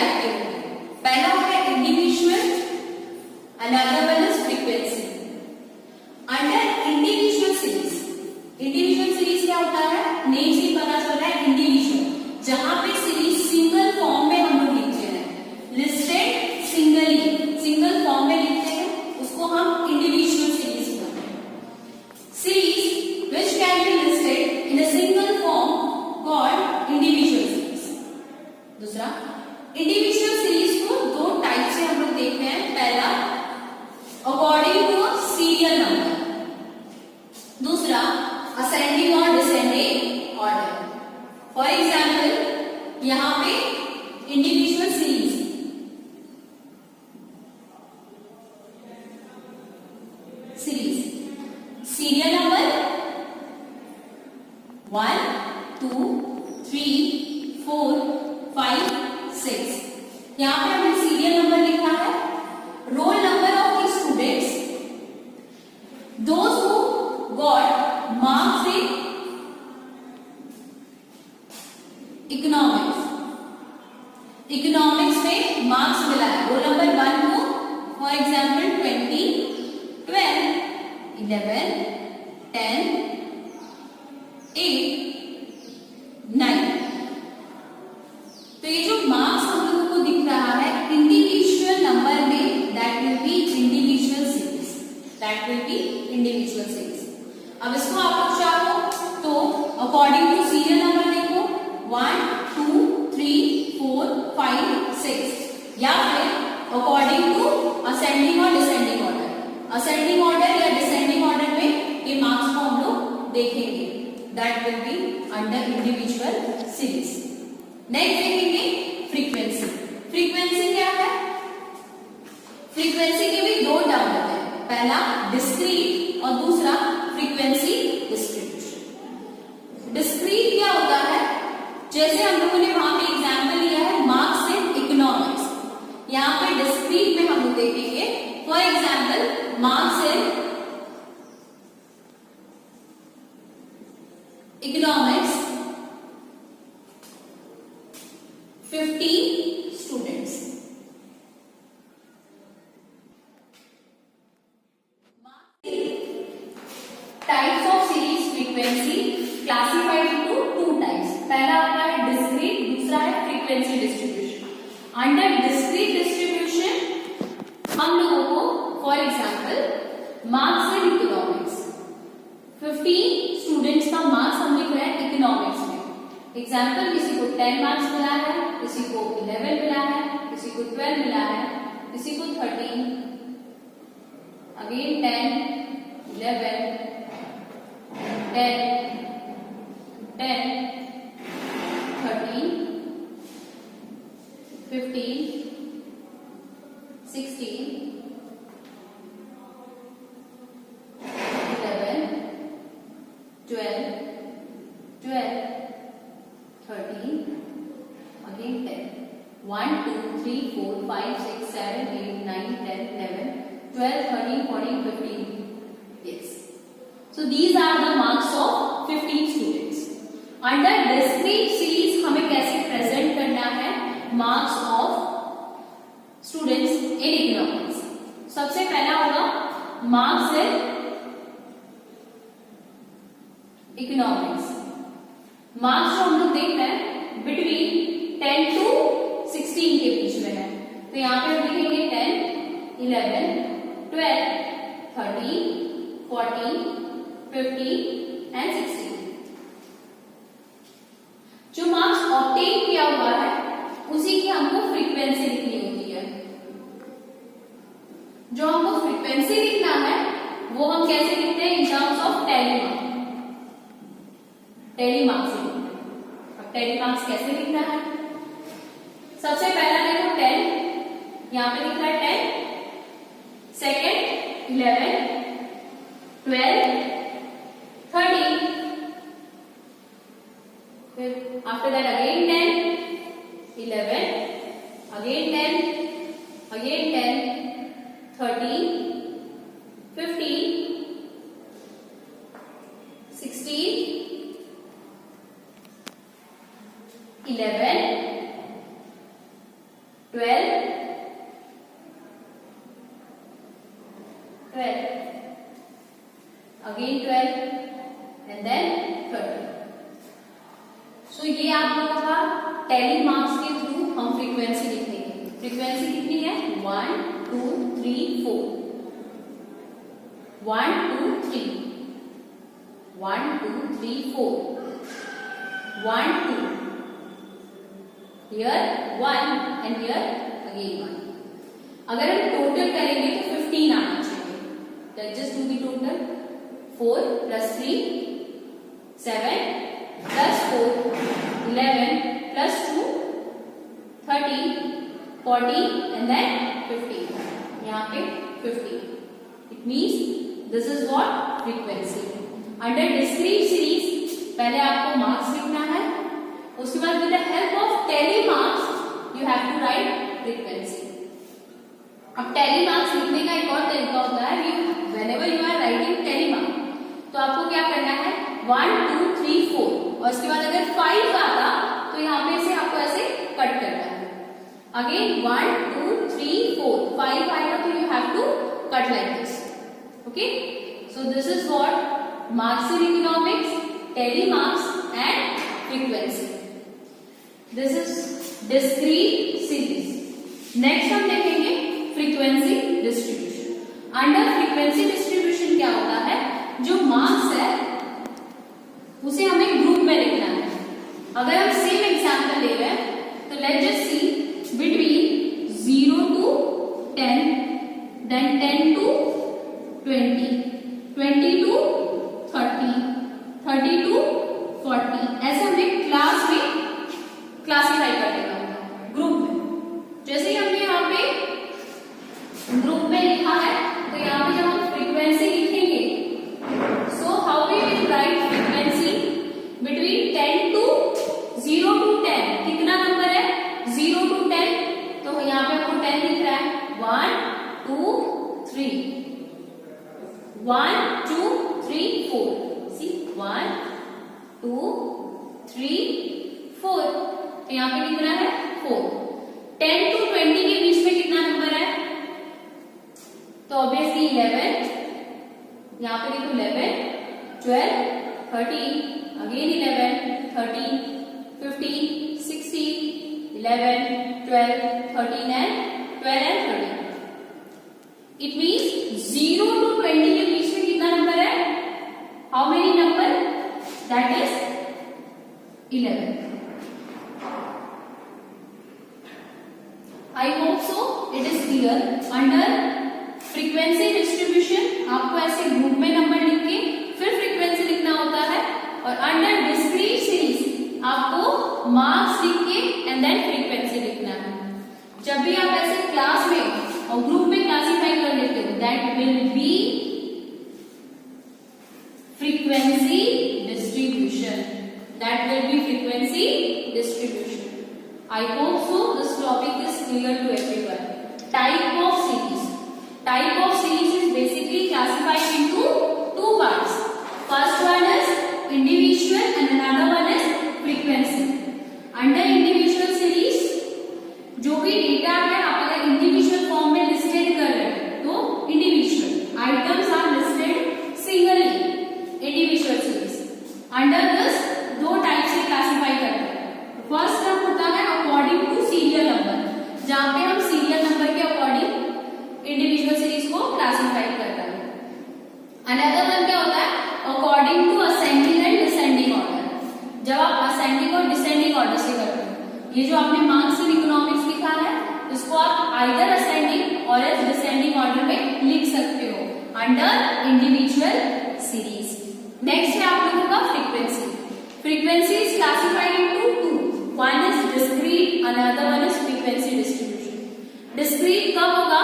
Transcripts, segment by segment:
Type के होंगे। पहला है individual, another one is frequency. Under individual series क्या होता है, नेम से पता चल रहा है इंडिविजुअल, जहां पे सीरीज सिंगल फॉर्म में हम लोग लिखते हैं, लिस्टेड सिंगल फॉर्म में लिखते हैं, उसको हम इंडिविजुअल सीरीज बोलते हैं। Series which can be listed in a single form called individual series. दूसरा, इंडिविजुअल सीरीज को दो टाइप से हम लोग देखते हैं। पहला अकॉर्डिंग टू सीरियल नंबर, दूसरा असेंडिंग और डिसेंडिंग ऑर्डर। फॉर एग्जाम्पल यहां पे इंडिविजुअल सीरीज, सीरियल नंबर 1 2 3 4 5 6, यहां पे हमने सीरियल नंबर लिखा है। Roll number of the students, those who got marks in economics में मार्क्स मिला है। रोल नंबर 1 को फॉर एग्जाम्पल 20 12 11 10 8 9। तो ये जो मार्क्स हम लोगों को दिख रहा है इंडिविजुअल नंबर में, that will B individual series. अब इसको आप लोग चाहो तो अकॉर्डिंग टू सीरियल नंबर देखो 1 2 3 4 5 6, या फिर अकॉर्डिंग टू असेंडिंग और डिसेंडिंग ऑर्डर। असेंडिंग ऑर्डर या डिसेंडिंग ऑर्डर में ये मार्क्स को हम लोग देखेंगे, that will be under individual series. Next देखेंगे फ्रीक्वेंसी। फ्रीक्वेंसी क्या है? फ्रीक्वेंसी के भी दो टर्म होते हैं, पहला डिस्क्रीट और दूसरा फ्रीक्वेंसी डिस्ट्रीब्यूशन। डिस्क्रीट क्या होता है, जैसे हम लोगों ने वहां पे एग्जाम्पल लिया है मार्क्स इन इकोनॉमिक्स, यहाँ पे डिस्क्रीट में हम लोग देखेंगे for example marks in economics 50 students. Types of series frequency classified into two types. पहला आता है डिस्क्रीट, दूसरा है frequency distribution. Under discrete distribution हम लोगों को for example marks in economics 50 students का मार्क्स हम लिख रहे हैं इकोनॉमिक्स में। एग्जाम्पल, किसी को 10 मार्क्स मिला है, किसी को 11 मिला है, किसी को 12 मिला है, किसी को 13, again 10 11 10 10 13 15 16 11 12 12 13 again 10 1 2 3 4 5 6 7 8 9 10 11 12 13 14 15. Yes. So these are the marks of 15 students. Under discrete series हमें कैसे प्रेजेंट करना है marks of students in economics. सबसे पहला होगा मार्क्स इन इकोनॉमिक्स। मार्क्स जो हम लोग देख रहे हैं बिटवीन 10 to 16 के बीच में है, तो यहाँ पे हम लिखेंगे 10 11 12 13 14 15 and 16। जो मार्क्स ऑब्टेन किया हुआ है उसी की हमको फ्रीक्वेंसी लिखनी होती है। जो हमको फ्रीक्वेंसी लिखना है वो हम कैसे लिखते हैं, in terms of tally marks. अब टेली मार्क्स कैसे लिखना है, सबसे पहला देखो 10, यहां पे लिख रहा है 10, सेकेंड 11 12 13, फिर after that again 10 11 again 10 again 10 13 15 16 11 12, 12, again 12 and then 30. So ये आप लोगों का टैली मार्क्स के थ्रू हम फ्रीक्वेंसी लिख देंगे। फ्रीक्वेंसी कितनी है? 1 2 3 4, 1 2 3, 1 2 3 4, 1 2, here 1 and here again 1. अगर हम टोटल करेंगे तो 15 आना चाहिए। Let's just do the total. 4 plus 3, 7 plus 4, 11 plus 2, 13, 14 and then 15. यहाँ पे 15. It means this is what frequency. Under discrete series पहले आपको मार्क्स लिखना है, उसके बाद with the help of tally marks you have to write frequency. अब tally marks लिखने का एक और तरीका होता है, whenever you are writing tally mark तो आपको क्या करना है? 1 2 3 4 और इसके बाद अगर 5 आता तो यहाँ पे इसे आपको ऐसे कट करना है। अगेन 1 2 3 4, 5 आएगा तो you have to cut like this. Okay, so this is what marks in economics, tally marks and frequency. This is discrete series. Next हम देखेंगे frequency distribution. Under frequency distribution क्या होता है? जो मार्क्स है उसे हमें ग्रुप में लिखना है। अगर हम सेम एग्जांपल ले रहे हैं तो let's just see between 0 to 10, then 10 to 20, 20 to 30, 30 to 40, ऐसे हमें क्लास में क्लासीफाई कर देना होगा ग्रुप में। जैसे ही हमने यहाँ पे ग्रुप में लिखा है तो यहाँ पे जब हम फ्रीक्वेंसी लिखेंगे, so how we will write frequency between 10 to 0 to 10, कितना नंबर है? 0 to 10, तो यहाँ पे आपको 10 लिख रहा है। 1 2 3, 1 2 3 4, see 1 2 3 4, तो यहाँ पे कितना है? 4। 10 to 20 के बीच में कितना नंबर है? तो ऑब्वियसली 11, यहाँ पे देखो 11, 12, 13, again 11, 13, 15, 16, 11, 12, 13 and 12 and 13. It means 0 to 20 के बीच में कितना नंबर है? How many number? That is 11. I hope so it is clear. Under frequency distribution आपको ऐसे ग्रुप में नंबर लिख के फिर फ्रीक्वेंसी लिखना होता है, और अंडर डिस्क्रीट सीरीज आपको मार्क्स लिख के एंड देन फ्रीक्वेंसी लिखना है। जब भी आप ऐसे क्लास में और ग्रुप में क्लासीफाई कर लेते हो, that will be frequency distribution, that will be frequency distribution. I hope so this topic is clear to everyone. Type of series, type of series is basically classified into two parts. First one is individual and another one is frequency. Under individual series जो भी data है आप अगर individual form में listed कर रहे हैं तो individual items are listed singly, individual series. Under this दो टाइप से क्लासिफाई करते हैं। फर्स्ट स्टेप होता है अकॉर्डिंग टू सीरियल नंबर, जहां पे हम सीरियल नंबर के अकॉर्डिंग इंडिविजुअल सीरीज को क्लासिफाई करता है। अनदर वन क्या होता है? According to ascending and descending order. जब आप असेंडिंग और डिसेंडिंग ऑर्डर से करते हो, ये जो आपने मार्क्स इन इकोनॉमिक्स लिखा है इसको आप आइदर असेंडिंग और एल्स डिसेंडिंग ऑर्डर में लिख सकते हो अंडर इंडिविजुअल सीरीज। नेक्स्ट है आप लोगों का frequency. Frequency is classified into two, one is discrete, another one is frequency distribution. Discrete कब होगा?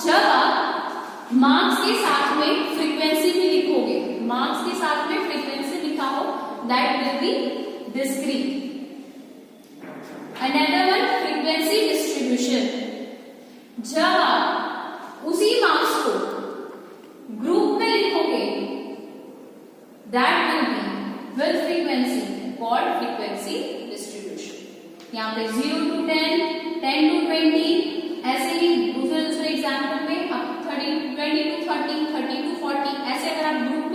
जब आप मार्क्स के साथ में फ्रीक्वेंसी भी लिखोगे, मार्क्स के साथ में फ्रीक्वेंसी लिखा हो, that will B discrete. Another one frequency distribution, जब आप उसी मार्क्स को ग्रुप में लिखोगे, that will be with frequency, called frequency distribution. यहाँ पे 0 to 10, 10 to 20, ऐसे ही दूसरे दूसरे एग्जाम्पल में अब 20 to 30, 30 to 40, ऐसे अगर आप ग्रुप